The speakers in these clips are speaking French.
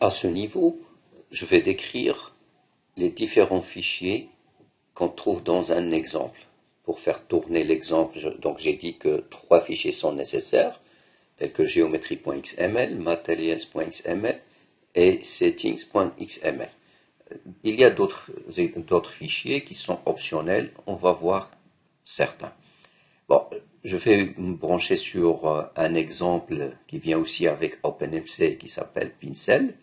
À ce niveau, je vais décrire les différents fichiers qu'on trouve dans un exemple. Pour faire tourner l'exemple, donc j'ai dit que 3 fichiers sont nécessaires, tels que geometry.xml, materials.xml et settings.xml. Il y a d'autres fichiers qui sont optionnels, on va voir certains. Bon, je vais me brancher sur un exemple qui vient aussi avec OpenMC qui s'appelle Pincel,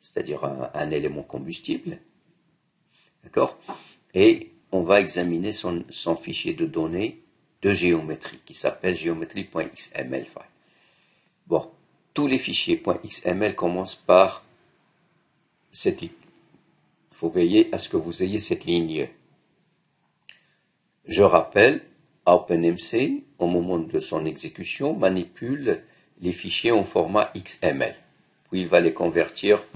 c'est-à-dire un élément combustible. D'accord? Et on va examiner son fichier de données de géométrie qui s'appelle geometry.xml file. Bon, tous les fichiers .xml commencent par cette ligne. Il faut veiller à ce que vous ayez cette ligne. Je rappelle, OpenMC, au moment de son exécution, manipule les fichiers en format XML. Puis il va les convertir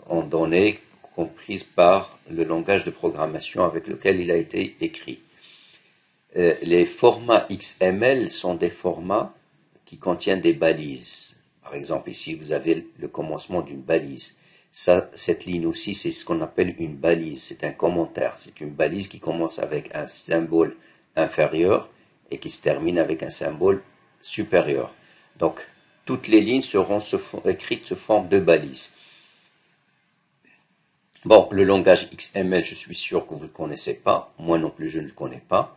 en données comprises par le langage de programmation avec lequel il a été écrit. Les formats XML sont des formats qui contiennent des balises. Par exemple, ici, vous avez le commencement d'une balise. Cette ligne aussi, c'est ce qu'on appelle une balise. C'est un commentaire. C'est une balise qui commence avec un symbole inférieur et qui se termine avec un symbole supérieur. Donc, toutes les lignes seront écrites sous forme de balises. Bon, le langage XML, je suis sûr que vous ne le connaissez pas. Moi non plus, je ne le connais pas.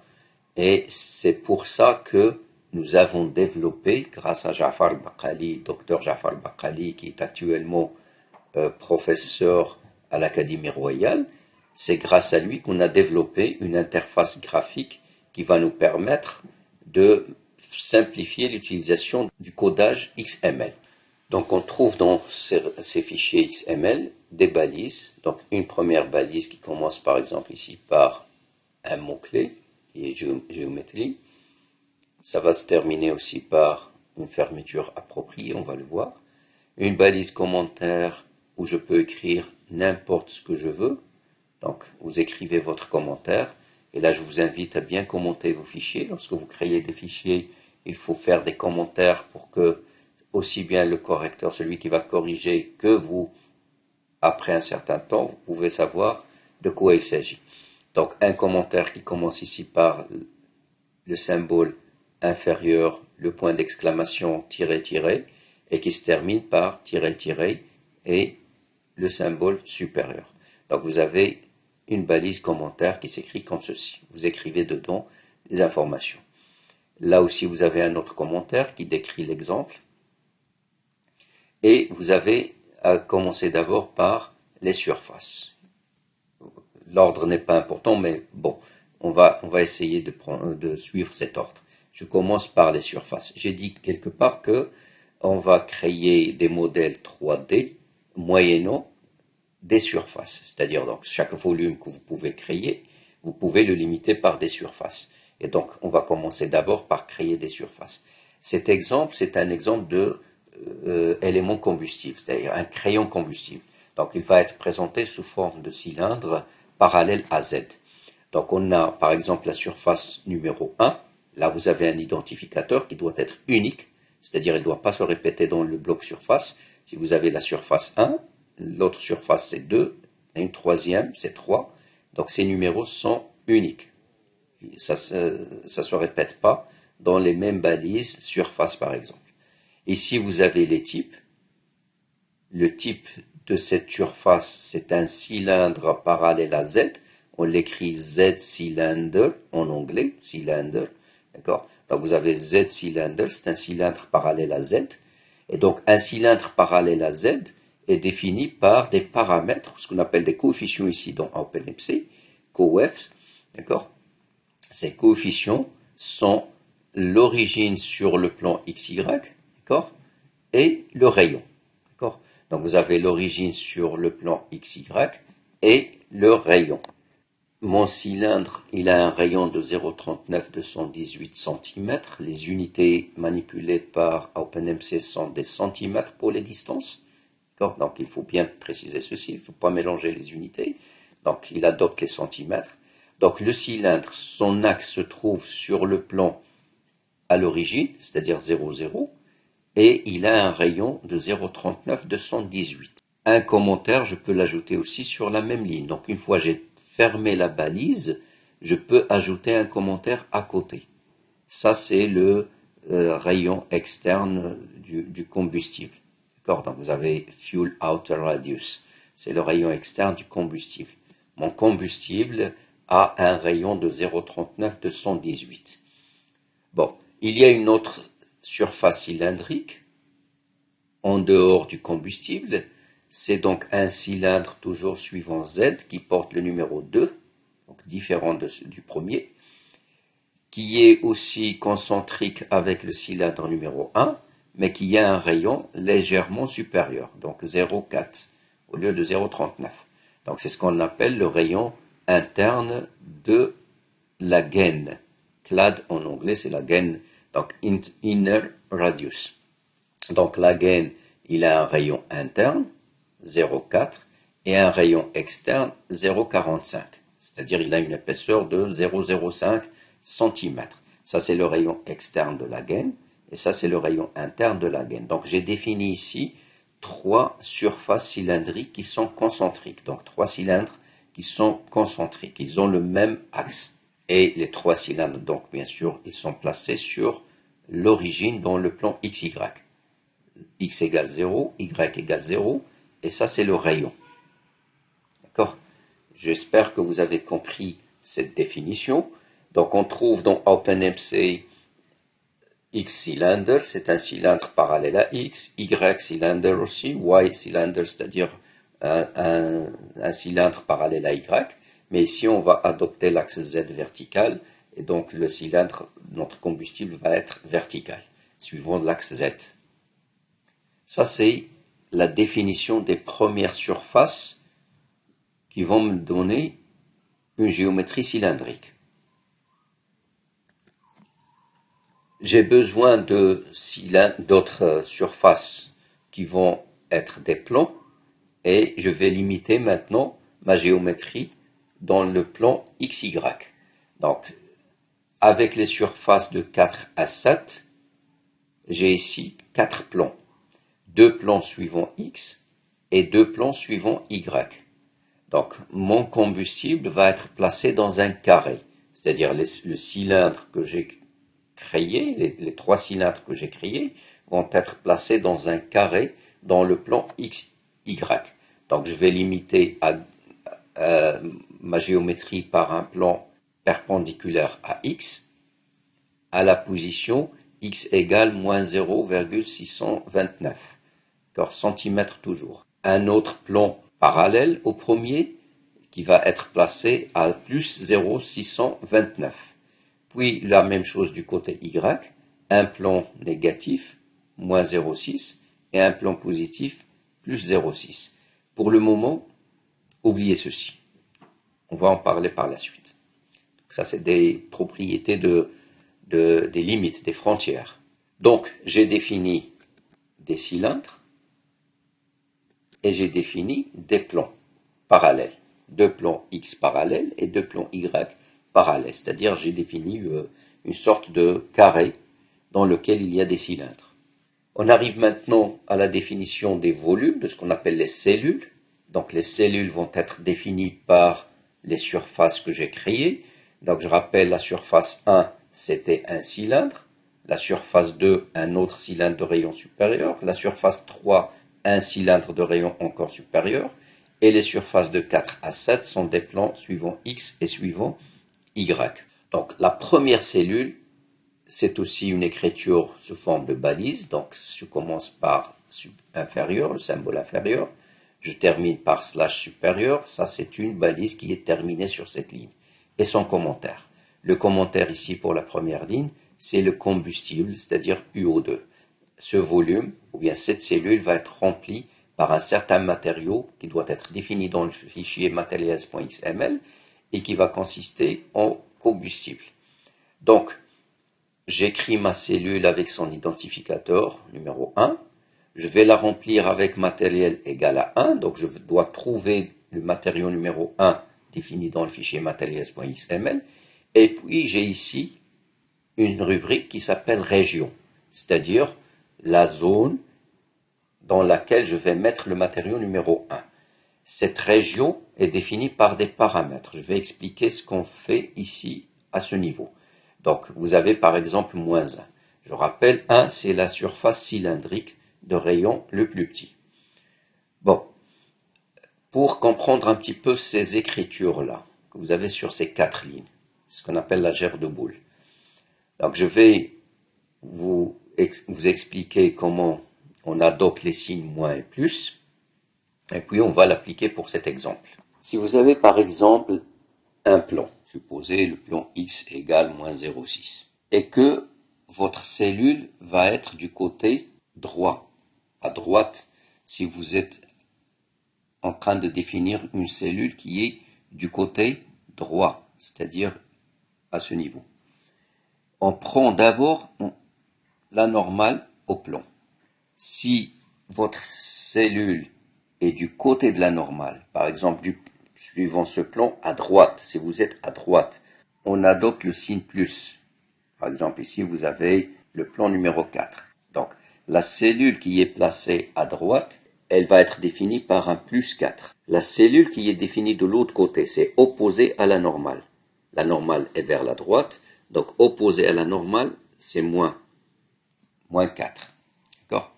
Et c'est pour ça que nous avons développé, grâce à Ja'far al-Baqali, docteur Ja'far al-Baqali, qui est actuellement professeur à l'Académie royale, c'est grâce à lui qu'on a développé une interface graphique qui va nous permettre de simplifier l'utilisation du codage XML. Donc on trouve dans ces fichiers XML des balises. Donc une première balise qui commence par exemple ici par un mot-clé, qui est géométrie. Ça va se terminer aussi par une fermeture appropriée, on va le voir. Une balise commentaire où je peux écrire n'importe ce que je veux. Donc vous écrivez votre commentaire. Et là je vous invite à bien commenter vos fichiers. Lorsque vous créez des fichiers, il faut faire des commentaires pour que aussi bien le correcteur, celui qui va corriger, que vous, après un certain temps, vous pouvez savoir de quoi il s'agit. Donc un commentaire qui commence ici par le symbole inférieur, le point d'exclamation tiré, et qui se termine par tiré, et le symbole supérieur. Donc vous avez une balise commentaire qui s'écrit comme ceci. Vous écrivez dedans des informations. Là aussi, vous avez un autre commentaire qui décrit l'exemple. Et vous avez à commencer d'abord par les surfaces. L'ordre n'est pas important, mais bon, on va essayer de suivre cet ordre. Je commence par les surfaces. J'ai dit quelque part que on va créer des modèles 3D moyennant des surfaces. C'est-à-dire, donc, chaque volume que vous pouvez créer, vous pouvez le limiter par des surfaces. Et donc, on va commencer d'abord par créer des surfaces. Cet exemple, c'est un exemple de élément combustible, c'est-à-dire un crayon combustible. Donc, il va être présenté sous forme de cylindre parallèle à Z. Donc, on a, par exemple, la surface numéro 1. Là, vous avez un identificateur qui doit être unique, c'est-à-dire il ne doit pas se répéter dans le bloc surface. Si vous avez la surface 1, l'autre surface c'est 2, et une troisième c'est 3. Donc ces numéros sont uniques. Ça se répète pas dans les mêmes balises surface par exemple. Ici vous avez les types. Le type de cette surface c'est un cylindre parallèle à Z. On l'écrit Z cylinder en anglais, cylinder. D'accord? Donc vous avez Z cylinder, c'est un cylindre parallèle à Z. Et donc un cylindre parallèle à Z est défini par des paramètres, ce qu'on appelle des coefficients ici dans OpenMC, coef, d'accord? Ces coefficients sont l'origine sur le plan XY, d'accord? Et le rayon, d'accord? Donc vous avez l'origine sur le plan XY et le rayon. Mon cylindre, il a un rayon de 0,39 cm. Les unités manipulées par OpenMC sont des centimètres pour les distances. Donc il faut bien préciser ceci, il ne faut pas mélanger les unités. Donc il adopte les centimètres. Donc le cylindre, son axe se trouve sur le plan à l'origine, c'est-à-dire 0,0, et il a un rayon de 0,39. un commentaire, je peux l'ajouter aussi sur la même ligne. Donc une fois j'ai fermé la balise, je peux ajouter un commentaire à côté. Ça c'est le rayon externe du combustible. D'accord? Donc vous avez Fuel Outer Radius. C'est le rayon externe du combustible. Mon combustible a un rayon de 0,39 de 118. Bon, il y a une autre surface cylindrique en dehors du combustible. C'est donc un cylindre toujours suivant Z qui porte le numéro 2, donc différent du premier, qui est aussi concentrique avec le cylindre numéro 1, mais qui a un rayon légèrement supérieur, donc 0,4 au lieu de 0,39. Donc c'est ce qu'on appelle le rayon interne de la gaine. Clad en anglais c'est la gaine, donc inner radius. Donc la gaine, il a un rayon interne, 0,4, et un rayon externe, 0,45. C'est-à-dire il a une épaisseur de 0,05 cm. Ça c'est le rayon externe de la gaine, et ça c'est le rayon interne de la gaine. Donc j'ai défini ici trois surfaces cylindriques qui sont concentriques. Donc trois cylindres qui sont concentriques. Ils ont le même axe. Et les trois cylindres, donc bien sûr, ils sont placés sur l'origine dans le plan XY. X égale 0, Y égale 0, et ça c'est le rayon. D'accord? J'espère que vous avez compris cette définition. Donc on trouve dans OpenMC X cylinder, c'est un cylindre parallèle à X, Y cylinder aussi, Y cylinder, c'est-à-dire un cylindre parallèle à Y. Mais ici on va adopter l'axe Z vertical, et donc le cylindre, notre combustible va être vertical, suivant l'axe Z. Ça c'est la définition des premières surfaces qui vont me donner une géométrie cylindrique. J'ai besoin d'autres surfaces qui vont être des plans, et je vais limiter maintenant ma géométrie dans le plan XY. Donc, avec les surfaces de 4 à 7, j'ai ici 4 plans. 2 plans suivant X et 2 plans suivant Y. Donc, mon combustible va être placé dans un carré, c'est-à-dire le cylindre que j'ai créé, les trois cylindres que j'ai créés, vont être placés dans un carré dans le plan XY. Donc, je vais limiter ma géométrie par un plan perpendiculaire à X, à la position X égale moins 0,629, centimètres toujours. Un autre plan parallèle au premier qui va être placé à plus 0,629. Puis la même chose du côté Y, un plan négatif, moins 0,6, et un plan positif, plus 0,6. Pour le moment, oubliez ceci. On va en parler par la suite. Donc ça, c'est des propriétés des limites, des frontières. Donc, j'ai défini des cylindres et j'ai défini des plans parallèles. Deux plans X parallèles et deux plans Y parallèles. C'est-à-dire, j'ai défini une sorte de carré dans lequel il y a des cylindres. On arrive maintenant à la définition des volumes, de ce qu'on appelle les cellules. Donc, les cellules vont être définies par les surfaces que j'ai créées. Donc, je rappelle, la surface 1, c'était un cylindre. La surface 2, un autre cylindre de rayon supérieur. La surface 3, un cylindre de rayon encore supérieur. Et les surfaces de 4 à 7 sont des plans suivant X et suivant Y. Donc, la première cellule, c'est aussi une écriture sous forme de balise. Donc, je commence par inférieur, le symbole inférieur. Je termine par slash supérieur. Ça, c'est une balise qui est terminée sur cette ligne. Et son commentaire. Le commentaire ici pour la première ligne, c'est le combustible, c'est-à-dire UO2. Ce volume, ou bien cette cellule, va être remplie par un certain matériau qui doit être défini dans le fichier materials.xml et qui va consister en combustible. Donc, j'écris ma cellule avec son identificateur numéro 1. Je vais la remplir avec matériel égal à 1. Donc, je dois trouver le matériau numéro 1 défini dans le fichier materials.xml. Et puis, j'ai ici une rubrique qui s'appelle région, c'est-à-dire la zone dans laquelle je vais mettre le matériau numéro 1. Cette région est définie par des paramètres. Je vais expliquer ce qu'on fait ici à ce niveau. Donc, vous avez par exemple moins 1. Je rappelle, 1, c'est la surface cylindrique de rayon le plus petit. Bon, pour comprendre un petit peu ces écritures-là, que vous avez sur ces 4 lignes, ce qu'on appelle la gerbe de boule. Donc, je vais vous expliquer comment on adopte les signes moins et plus, et puis on va l'appliquer pour cet exemple. Si vous avez par exemple un plan, supposez le plan x égale moins 0,6, et que votre cellule va être du côté droit, à droite, si vous êtes en train de définir une cellule qui est du côté droit, c'est-à-dire à ce niveau. On prend d'abord la normale au plan. Si votre cellule est du côté de la normale, par exemple suivant ce plan à droite, si vous êtes à droite, on adopte le signe plus. Par exemple ici vous avez le plan numéro 4. Donc la cellule qui est placée à droite, elle va être définie par un plus 4. La cellule qui est définie de l'autre côté, c'est opposé à la normale. La normale est vers la droite, donc opposé à la normale, c'est moins 4. D'accord?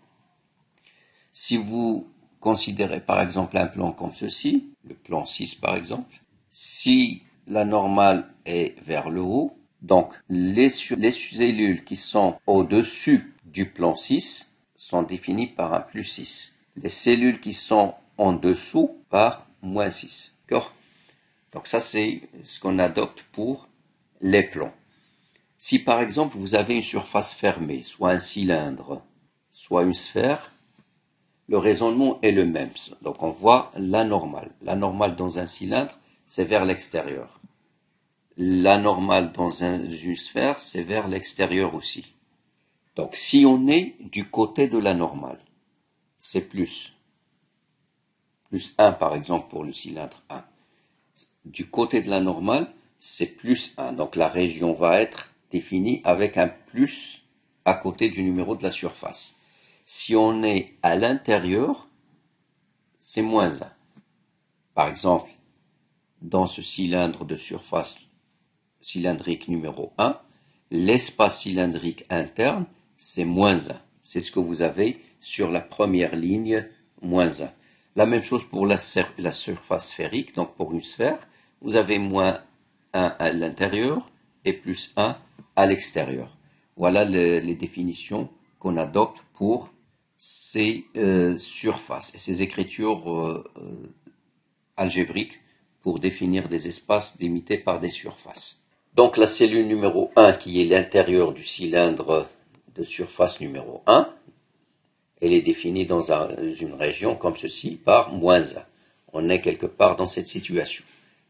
Si vous considérez par exemple un plan comme ceci, le plan 6 par exemple, si la normale est vers le haut, donc les cellules qui sont au-dessus du plan 6 sont définies par un plus 6. Les cellules qui sont en dessous par moins 6. D'accord? Donc ça c'est ce qu'on adopte pour les plans. Si par exemple vous avez une surface fermée, soit un cylindre, soit une sphère, le raisonnement est le même. Donc on voit la normale. La normale dans un cylindre, c'est vers l'extérieur. La normale dans une sphère, c'est vers l'extérieur aussi. Donc si on est du côté de la normale, c'est plus 1 par exemple pour le cylindre 1. Du côté de la normale, c'est plus 1. Donc la région va être définie avec un plus à côté du numéro de la surface. Si on est à l'intérieur, c'est moins 1. Par exemple, dans ce cylindre de surface cylindrique numéro 1, l'espace cylindrique interne, c'est moins 1. C'est ce que vous avez sur la première ligne, moins 1. La même chose pour la surface sphérique, donc pour une sphère, vous avez moins 1 à l'intérieur et plus 1 à l'extérieur. Voilà les définitions qu'on adopte pour ces surfaces et ces écritures algébriques pour définir des espaces délimités par des surfaces. Donc la cellule numéro 1 qui est l'intérieur du cylindre de surface numéro 1, elle est définie dans une région comme ceci par moins 1. On est quelque part dans cette situation.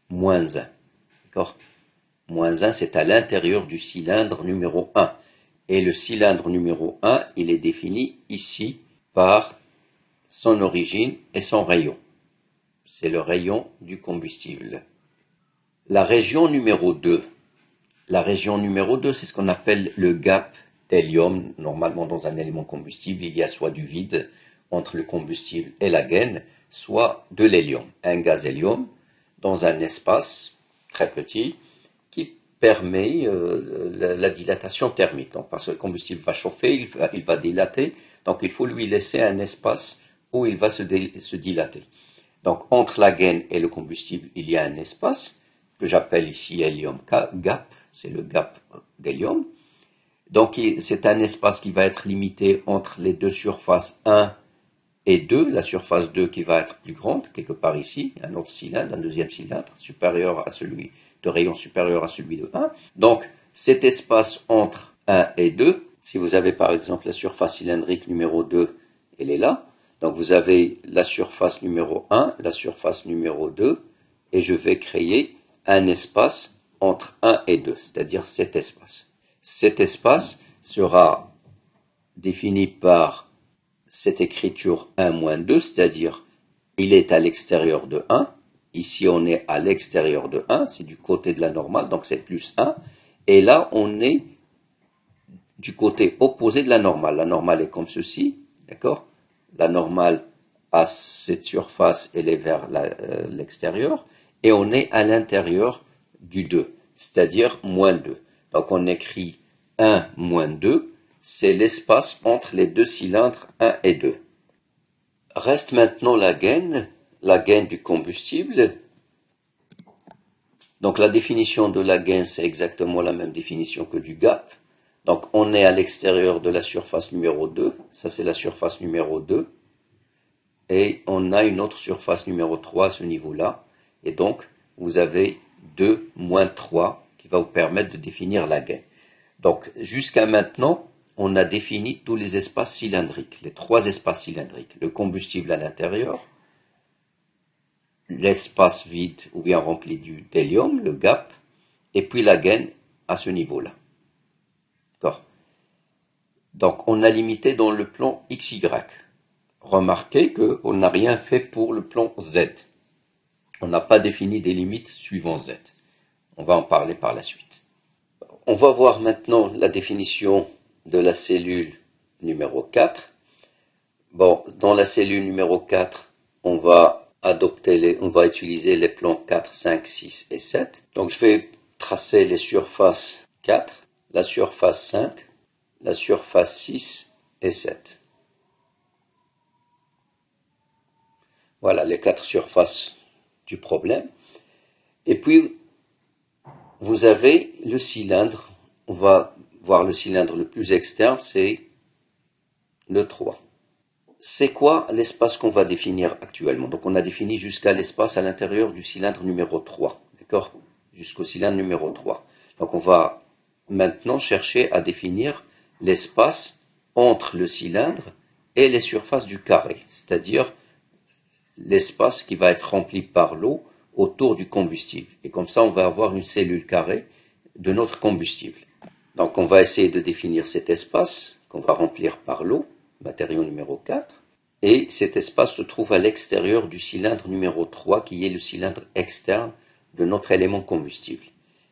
Moins 1. D'accord? Moins 1, c'est à l'intérieur du cylindre numéro 1. Et le cylindre numéro 1, il est défini ici par son origine et son rayon. C'est le rayon du combustible. La région numéro 2. La région numéro 2, c'est ce qu'on appelle le gap d'hélium. Normalement, dans un élément combustible, il y a soit du vide entre le combustible et la gaine, soit de l'hélium, un gaz hélium, dans un espace très petit qui permet la dilatation thermique. Donc, parce que le combustible va chauffer, il va dilater, donc il faut lui laisser un espace où il va se dilater. Donc, entre la gaine et le combustible, il y a un espace que j'appelle ici hélium gap, c'est le gap d'hélium. Donc, c'est un espace qui va être limité entre les deux surfaces 1 et 2, la surface 2 qui va être plus grande, quelque part ici, un autre cylindre, un deuxième cylindre, supérieur à celui de rayon supérieur à celui de 1. Donc, cet espace entre 1 et 2, si vous avez par exemple la surface cylindrique numéro 2, elle est là. Donc, vous avez la surface numéro 1, la surface numéro 2, et je vais créer un espace entre 1 et 2, c'est-à-dire cet espace. Cet espace sera défini par cette écriture 1-2, c'est-à-dire il est à l'extérieur de 1. Ici, on est à l'extérieur de 1, c'est du côté de la normale, donc c'est plus 1. Et là, on est du côté opposé de la normale. La normale est comme ceci, d'accord? la normale à cette surface, elle est vers l'extérieur, et on est à l'intérieur du 2, c'est-à-dire moins 2. Donc on écrit 1 moins 2, c'est l'espace entre les deux cylindres 1 et 2. Reste maintenant la gaine du combustible. Donc la définition de la gaine, c'est exactement la même définition que du gap. Donc on est à l'extérieur de la surface numéro 2, ça c'est la surface numéro 2, et on a une autre surface numéro 3 à ce niveau-là, et donc vous avez 2 moins 3 qui va vous permettre de définir la gaine. Donc jusqu'à maintenant, on a défini tous les espaces cylindriques, les 3 espaces cylindriques, le combustible à l'intérieur, l'espace vide ou bien rempli d'hélium, le gap, et puis la gaine à ce niveau-là. D'accord. Donc on a limité dans le plan XY. Remarquez qu'on n'a rien fait pour le plan Z. On n'a pas défini des limites suivant Z. On va en parler par la suite. On va voir maintenant la définition de la cellule numéro 4. Bon, dans la cellule numéro 4, on va utiliser les plans 4, 5, 6 et 7. Donc je vais tracer les surfaces 4, la surface 5, la surface 6 et 7. Voilà les 4 surfaces du problème. Et puis, vous avez le cylindre. On va voir le cylindre le plus externe, c'est le 3. C'est quoi l'espace qu'on va définir actuellement? Donc on a défini jusqu'à l'espace à l'intérieur du cylindre numéro 3. D'accord? Jusqu'au cylindre numéro 3. Donc on va maintenant chercher à définir l'espace entre le cylindre et les surfaces du carré, c'est-à-dire l'espace qui va être rempli par l'eau autour du combustible. Et comme ça, on va avoir une cellule carrée de notre combustible. Donc on va essayer de définir cet espace qu'on va remplir par l'eau, matériau numéro 4. Et cet espace se trouve à l'extérieur du cylindre numéro 3, qui est le cylindre externe de notre élément combustible.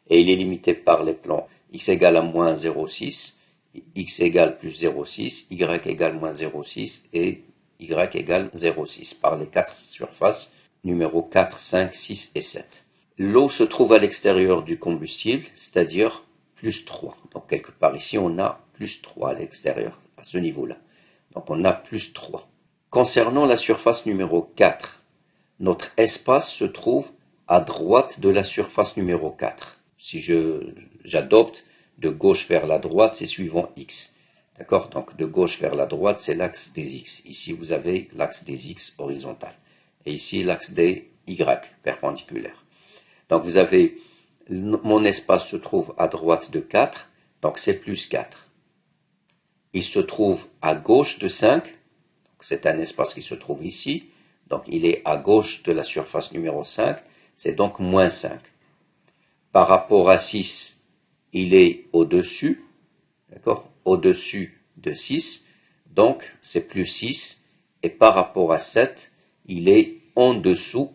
Et il est limité par les plans x égale à moins 0,6, x égale plus 0,6, y égale moins 0,6 et y égale 0,6 par les 4 surfaces numéro 4, 5, 6 et 7. L'eau se trouve à l'extérieur du combustible, c'est-à-dire plus 3. Donc quelque part ici, on a plus 3 à l'extérieur, à ce niveau-là. Donc on a plus 3. Concernant la surface numéro 4, notre espace se trouve à droite de la surface numéro 4. Si j'adopte de gauche vers la droite, c'est suivant x. D'accord? Donc de gauche vers la droite, c'est l'axe des x. Ici, vous avez l'axe des x horizontal. Et ici, l'axe des y perpendiculaire. Donc vous avez, mon espace se trouve à droite de 4, donc c'est plus 4. Il se trouve à gauche de 5, c'est un espace qui se trouve ici, donc il est à gauche de la surface numéro 5, c'est donc moins 5. Par rapport à 6, il est au-dessus, d'accord, au-dessus de 6, donc c'est plus 6, et par rapport à 7, il est en dessous,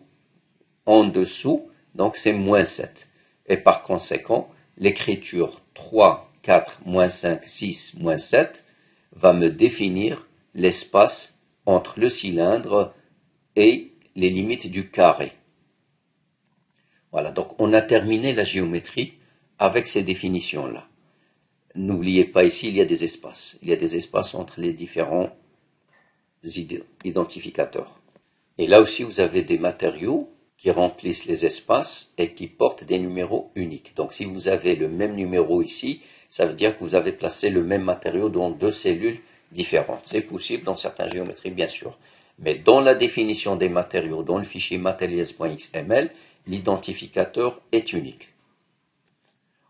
donc c'est moins 7. Et par conséquent, l'écriture 3, 4, moins 5, 6, moins 7 va me définir l'espace entre le cylindre et les limites du carré. Voilà, donc on a terminé la géométrie avec ces définitions-là. N'oubliez pas ici, il y a des espaces. Il y a des espaces entre les différents identificateurs. Et là aussi, vous avez des matériaux qui remplissent les espaces et qui portent des numéros uniques. Donc si vous avez le même numéro ici, ça veut dire que vous avez placé le même matériau dans deux cellules différentes. C'est possible dans certaines géométries, bien sûr. Mais dans la définition des matériaux, dans le fichier materials.xml, l'identificateur est unique.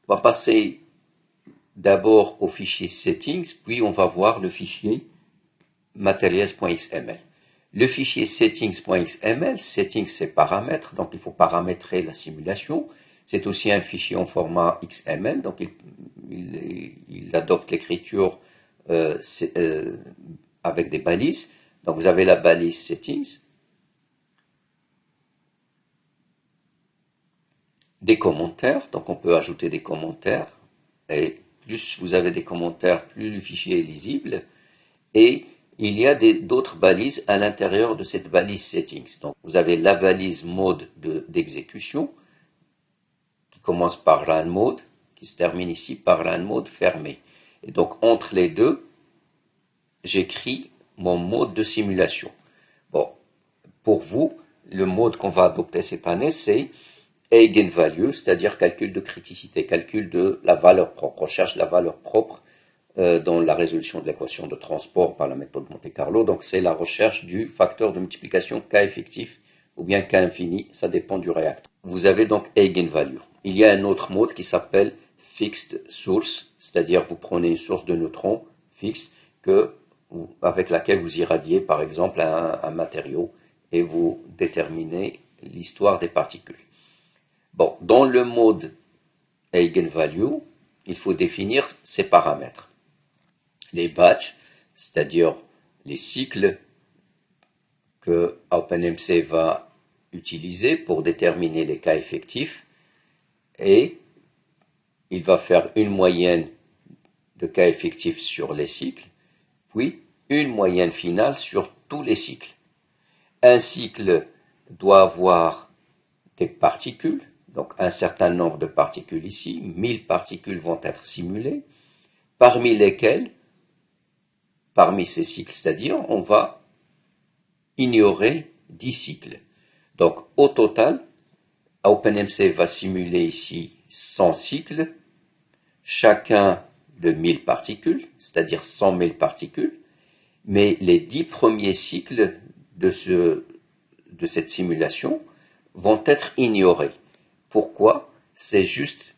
On va passer d'abord au fichier settings, puis on va voir le fichier materials.xml. Le fichier settings.xml, settings c'est paramètres, donc il faut paramétrer la simulation. C'est aussi un fichier en format XML, donc il adopte l'écriture avec des balises. Donc vous avez la balise settings, des commentaires, donc on peut ajouter des commentaires, et plus vous avez des commentaires, plus le fichier est lisible, et il y a d'autres balises à l'intérieur de cette balise settings. Donc, vous avez la balise mode d'exécution, qui commence par run mode, qui se termine ici par run mode fermé. Et donc, entre les deux, j'écris mon mode de simulation. Bon, pour vous, le mode qu'on va adopter cette année, c'est Eigenvalue, c'est-à-dire calcul de criticité, calcul de la valeur propre, recherche de la valeur propre dans la résolution de l'équation de transport par la méthode Monte-Carlo. Donc, c'est la recherche du facteur de multiplication K effectif ou bien K infini, ça dépend du réacteur. Vous avez donc Eigenvalue. Il y a un autre mode qui s'appelle Fixed Source, c'est-à-dire vous prenez une source de neutrons fixe avec laquelle vous irradiez par exemple un matériau et vous déterminez l'histoire des particules. Bon, dans le mode Eigenvalue, il faut définir ces paramètres. Les batchs, c'est-à-dire les cycles que OpenMC va utiliser pour déterminer les cas effectifs, et il va faire une moyenne de cas effectifs sur les cycles, puis une moyenne finale sur tous les cycles. Un cycle doit avoir des particules, donc un certain nombre de particules ici, 1000 particules vont être simulées, parmi lesquelles, parmi ces cycles, c'est-à-dire on va ignorer 10 cycles. Donc au total, OpenMC va simuler ici 100 cycles, chacun de 1000 particules, c'est-à-dire 100 000 particules, mais les 10 premiers cycles de cette simulation vont être ignorés. Pourquoi? C'est juste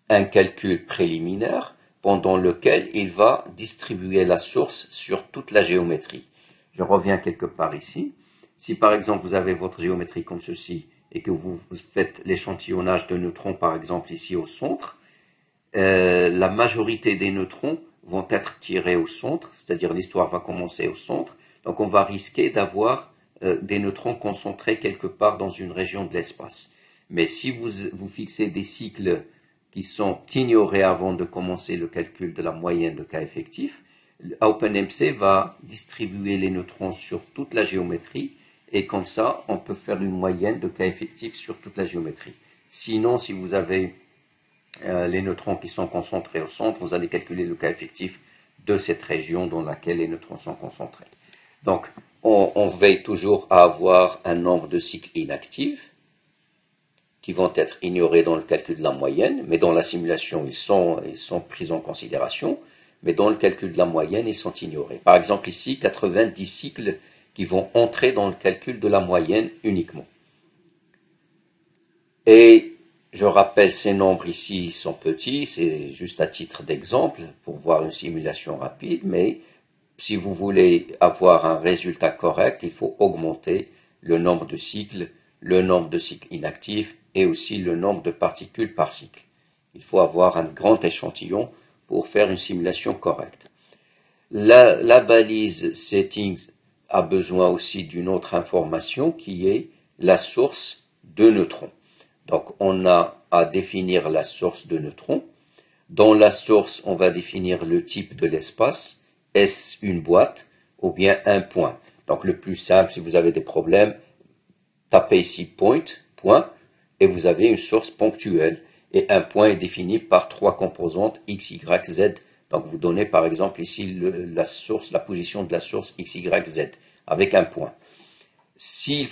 un calcul préliminaire pendant lequel il va distribuer la source sur toute la géométrie. Je reviens quelque part ici. Si par exemple vous avez votre géométrie comme ceci et que vous faites l'échantillonnage de neutrons par exemple ici au centre, la majorité des neutrons vont être tirés au centre, c'est-à-dire l'histoire va commencer au centre, donc on va risquer d'avoir des neutrons concentrés quelque part dans une région de l'espace. Mais si vous fixez des cycles qui sont ignorés avant de commencer le calcul de la moyenne de cas effectifs, OpenMC va distribuer les neutrons sur toute la géométrie et comme ça, on peut faire une moyenne de cas effectifs sur toute la géométrie. Sinon, si vous avez les neutrons qui sont concentrés au centre, vous allez calculer le cas effectif de cette région dans laquelle les neutrons sont concentrés. Donc, on veille toujours à avoir un nombre de cycles inactifs qui vont être ignorés dans le calcul de la moyenne, mais dans la simulation, ils sont pris en considération, mais dans le calcul de la moyenne, ils sont ignorés. Par exemple, ici, 90 cycles qui vont entrer dans le calcul de la moyenne uniquement. Et je rappelle, ces nombres ici sont petits, c'est juste à titre d'exemple pour voir une simulation rapide, mais si vous voulez avoir un résultat correct, il faut augmenter le nombre de cycles inactifs et aussi le nombre de particules par cycle. Il faut avoir un grand échantillon pour faire une simulation correcte. La balise settings a besoin aussi d'une autre information qui est la source de neutrons. Donc on a à définir la source de neutrons. Dans la source, on va définir le type de l'espace. Est-ce une boîte ou bien un point? Donc le plus simple, si vous avez des problèmes, tapez ici point, et vous avez une source ponctuelle. Et un point est défini par 3 composantes x, y, z. Donc vous donnez par exemple ici la position de la source x, y, z avec un point. Si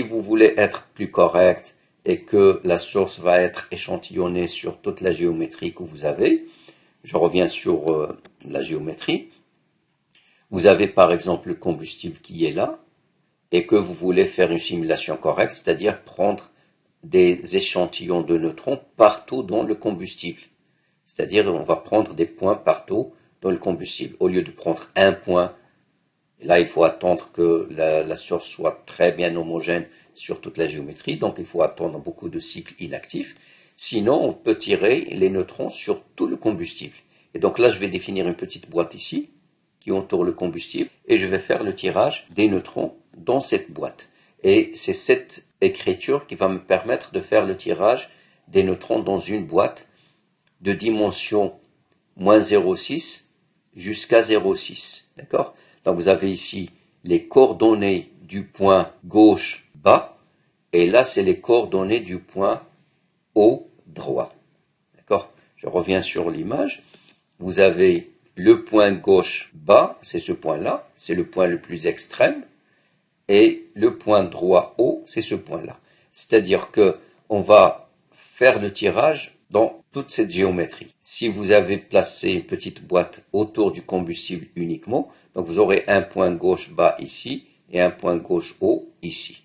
vous voulez être plus correct et que la source va être échantillonnée sur toute la géométrie que vous avez, je reviens sur la géométrie. Vous avez par exemple le combustible qui est là et que vous voulez faire une simulation correcte, c'est-à-dire prendre des échantillons de neutrons partout dans le combustible. C'est-à-dire on va prendre des points partout dans le combustible. Au lieu de prendre un point, et là il faut attendre que la source soit très bien homogène sur toute la géométrie, donc il faut attendre beaucoup de cycles inactifs. Sinon on peut tirer les neutrons sur tout le combustible. Et donc là je vais définir une petite boîte ici qui entoure le combustible et je vais faire le tirage des neutrons dans cette boîte. Et c'est cette écriture qui va me permettre de faire le tirage des neutrons dans une boîte de dimension -0,6 jusqu'à 0,6. D'accord? Donc vous avez ici les coordonnées du point gauche bas, et là c'est les coordonnées du point haut droit. D'accord? Je reviens sur l'image. Vous avez le point gauche bas, c'est ce point-là, c'est le point le plus extrême, et le point droit haut, c'est ce point-là. C'est-à-dire que on va faire le tirage dans toute cette géométrie. Si vous avez placé une petite boîte autour du combustible uniquement, donc vous aurez un point gauche bas ici et un point gauche haut ici.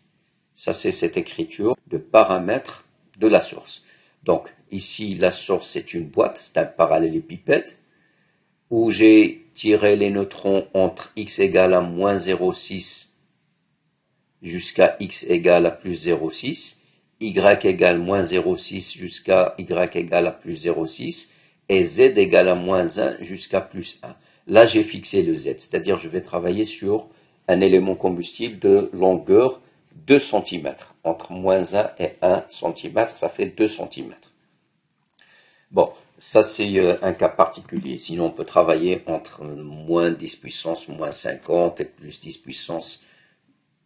Ça, c'est cette écriture de paramètres de la source. Donc ici, la source, c'est une boîte, c'est un parallélépipède, où j'ai tiré les neutrons entre x égale à moins 0,6 jusqu'à x égale à plus 0,6, y égale moins 0,6 jusqu'à y égale à plus 0,6, et z égale à moins 1 jusqu'à plus 1. Là, j'ai fixé le z, c'est-à-dire je vais travailler sur un élément combustible de longueur 2 cm. Entre moins 1 et 1 cm, ça fait 2 cm. Bon, ça c'est un cas particulier. Sinon, on peut travailler entre moins 10 puissance moins 50 et plus 10 puissance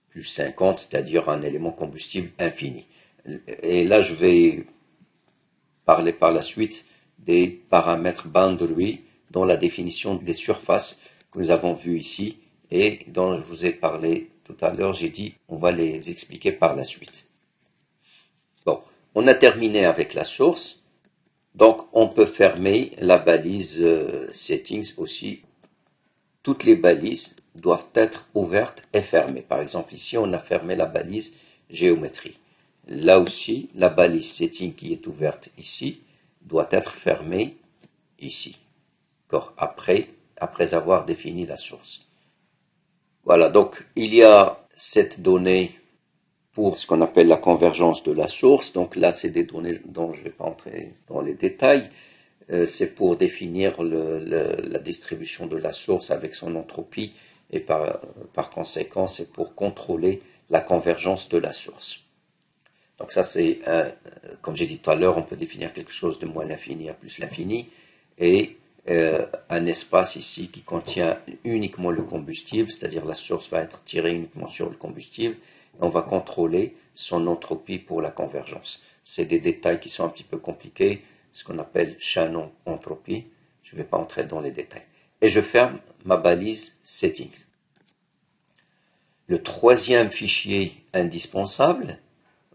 plus 50, c'est-à-dire un élément combustible infini. Et là, je vais parler par la suite des paramètres boundary dans la définition des surfaces que nous avons vues ici et dont je vous ai parlé tout à l'heure. J'ai dit on va les expliquer par la suite. Bon, on a terminé avec la source. Donc, on peut fermer la balise settings aussi. Toutes les balises doivent être ouvertes et fermées. Par exemple, ici, on a fermé la balise géométrie. Là aussi, la balise setting qui est ouverte ici doit être fermée ici. Après avoir défini la source. Voilà, donc il y a cette donnée pour ce qu'on appelle la convergence de la source. Donc là, c'est des données dont je ne vais pas entrer dans les détails. C'est pour définir la distribution de la source avec son entropie et par conséquent, c'est pour contrôler la convergence de la source. Donc ça, c'est, comme j'ai dit tout à l'heure, on peut définir quelque chose de moins l'infini à plus l'infini et un espace ici qui contient uniquement le combustible, c'est-à-dire la source va être tirée uniquement sur le combustible. On va contrôler son entropie pour la convergence. C'est des détails qui sont un petit peu compliqués, ce qu'on appelle Shannon entropie. Je ne vais pas entrer dans les détails. Et je ferme ma balise settings. Le troisième fichier indispensable,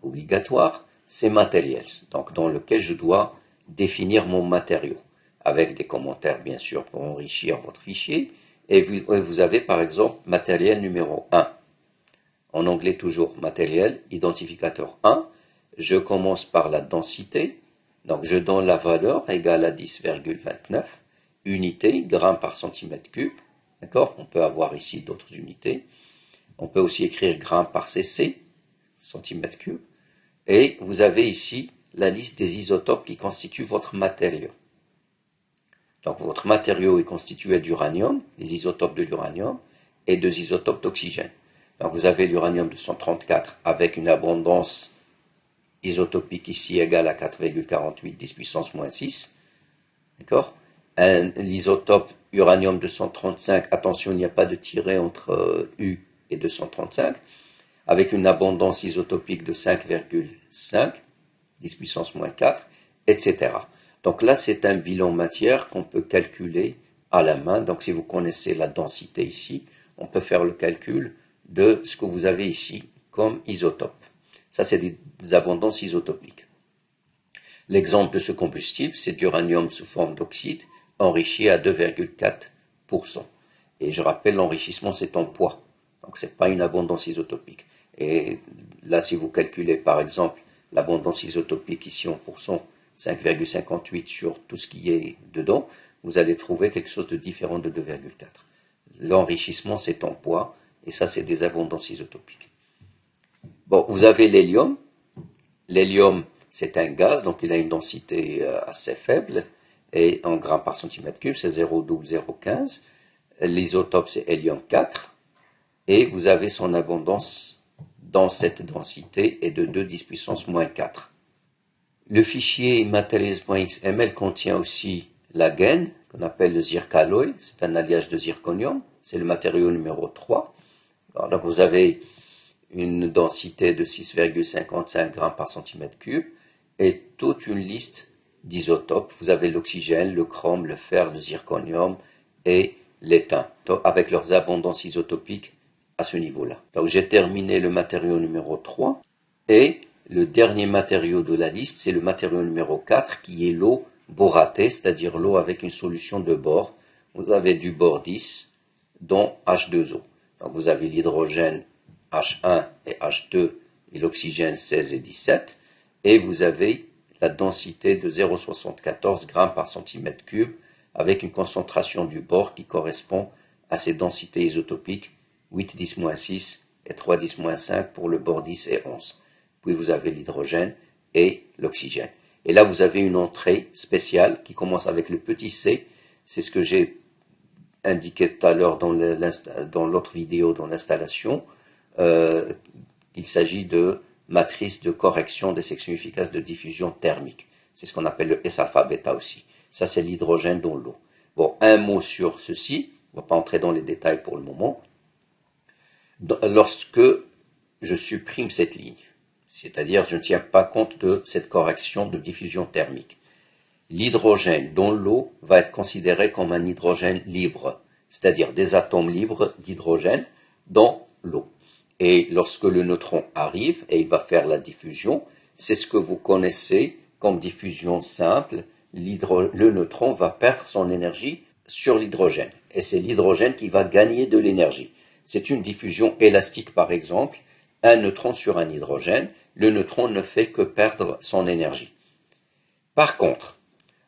obligatoire, c'est materials, donc dans lequel je dois définir mon matériau, avec des commentaires bien sûr pour enrichir votre fichier. Et vous avez par exemple matériel numéro 1. En anglais toujours matériel, identificateur 1. Je commence par la densité. Donc je donne la valeur égale à 10,29 unités, grammes par centimètre cube. D'accord? On peut avoir ici d'autres unités. On peut aussi écrire grammes par cc, centimètre cube. Et vous avez ici la liste des isotopes qui constituent votre matériau. Donc votre matériau est constitué d'uranium, les isotopes de l'uranium, et deux isotopes d'oxygène. Donc vous avez l'uranium 234 avec une abondance isotopique ici égale à 4,48 10 puissance moins 6. D'accord? L'isotope uranium 235, attention, il n'y a pas de tiret entre U et 235, avec une abondance isotopique de 5,5, 10 puissance moins 4, etc. Donc là, c'est un bilan matière qu'on peut calculer à la main. Donc si vous connaissez la densité ici, on peut faire le calcul de ce que vous avez ici comme isotope. Ça, c'est des abondances isotopiques. L'exemple de ce combustible, c'est d'uranium sous forme d'oxyde, enrichi à 2,4%. Et je rappelle, l'enrichissement, c'est en poids. Donc, ce n'est pas une abondance isotopique. Et là, si vous calculez, par exemple, l'abondance isotopique ici en pourcent, 5,58 sur tout ce qui est dedans, vous allez trouver quelque chose de différent de 2,4. L'enrichissement, c'est en poids, et ça, c'est des abondances isotopiques. Bon, vous avez l'hélium. L'hélium, c'est un gaz, donc il a une densité assez faible, et en grammes par centimètre cube, c'est 0,015. L'isotope, c'est hélium 4, et vous avez son abondance dans cette densité est de 2 10 puissance moins 4. Le fichier materials.xml contient aussi la gaine, qu'on appelle le zircaloy, c'est un alliage de zirconium, c'est le matériau numéro 3. Alors, donc vous avez une densité de 6,55 grammes par centimètre cube et toute une liste d'isotopes. Vous avez l'oxygène, le chrome, le fer, le zirconium et l'étain, avec leurs abondances isotopiques à ce niveau-là. Donc j'ai terminé le matériau numéro 3 et le dernier matériau de la liste, c'est le matériau numéro 4 qui est l'eau boratée, c'est-à-dire l'eau avec une solution de bore. Vous avez du bore 10, dont H2O. Donc vous avez l'hydrogène H1 et H2 et l'oxygène 16 et 17, et vous avez la densité de 0,74 grammes par centimètre cube avec une concentration du bore qui correspond à ces densités isotopiques 8, 10-6 et 3, 10-5 pour le bore 10 et 11. Puis vous avez l'hydrogène et l'oxygène. Et là, vous avez une entrée spéciale qui commence avec le petit c. C'est ce que j'ai indiqué tout à l'heure dans l'autre vidéo, dans l'installation. Il s'agit de matrice de correction des sections efficaces de diffusion thermique. C'est ce qu'on appelle le S-alpha-bêta aussi. Ça, c'est l'hydrogène dans l'eau. Bon, un mot sur ceci. On ne va pas entrer dans les détails pour le moment. Lorsque je supprime cette ligne, c'est-à-dire je ne tiens pas compte de cette correction de diffusion thermique, l'hydrogène dans l'eau va être considéré comme un hydrogène libre, c'est-à-dire des atomes libres d'hydrogène dans l'eau. Et lorsque le neutron arrive et il va faire la diffusion, c'est ce que vous connaissez comme diffusion simple. Le neutron va perdre son énergie sur l'hydrogène. Et c'est l'hydrogène qui va gagner de l'énergie. C'est une diffusion élastique par exemple. Un neutron sur un hydrogène, le neutron ne fait que perdre son énergie. Par contre,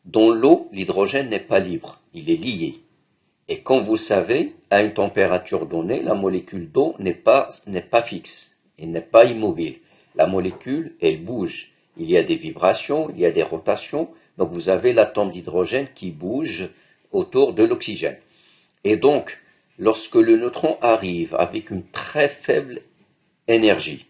dans l'eau, l'hydrogène n'est pas libre, il est lié. Et comme vous savez, à une température donnée, la molécule d'eau n'est pas fixe, elle n'est pas immobile. La molécule, elle bouge. Il y a des vibrations, il y a des rotations, donc vous avez l'atome d'hydrogène qui bouge autour de l'oxygène. Et donc, lorsque le neutron arrive avec une très faible énergie,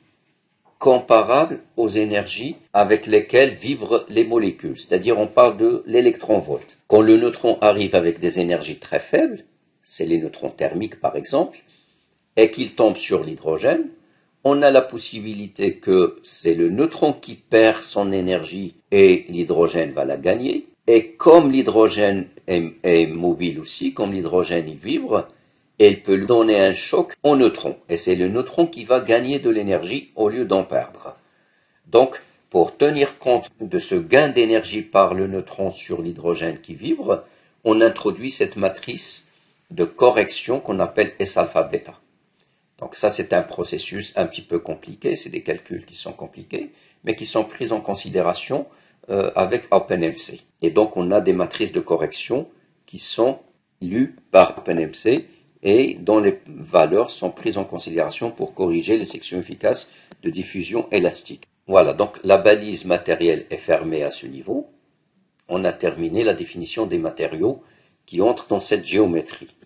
comparable aux énergies avec lesquelles vibrent les molécules, c'est-à-dire on parle de l'électronvolt. Quand le neutron arrive avec des énergies très faibles, c'est les neutrons thermiques par exemple, et qu'il tombe sur l'hydrogène, on a la possibilité que c'est le neutron qui perd son énergie et l'hydrogène va la gagner, et comme l'hydrogène est mobile aussi, comme l'hydrogène y vibre, elle peut donner un choc au neutron. Et c'est le neutron qui va gagner de l'énergie au lieu d'en perdre. Donc, pour tenir compte de ce gain d'énergie par le neutron sur l'hydrogène qui vibre, on introduit cette matrice de correction qu'on appelle S-alpha-bêta. Donc ça, c'est un processus un petit peu compliqué. C'est des calculs qui sont compliqués, mais qui sont pris en considération avec OpenMC. Et donc, on a des matrices de correction qui sont lues par OpenMC et dont les valeurs sont prises en considération pour corriger les sections efficaces de diffusion élastique. Voilà, donc la balise matérielle est fermée à ce niveau. On a terminé la définition des matériaux qui entrent dans cette géométrie.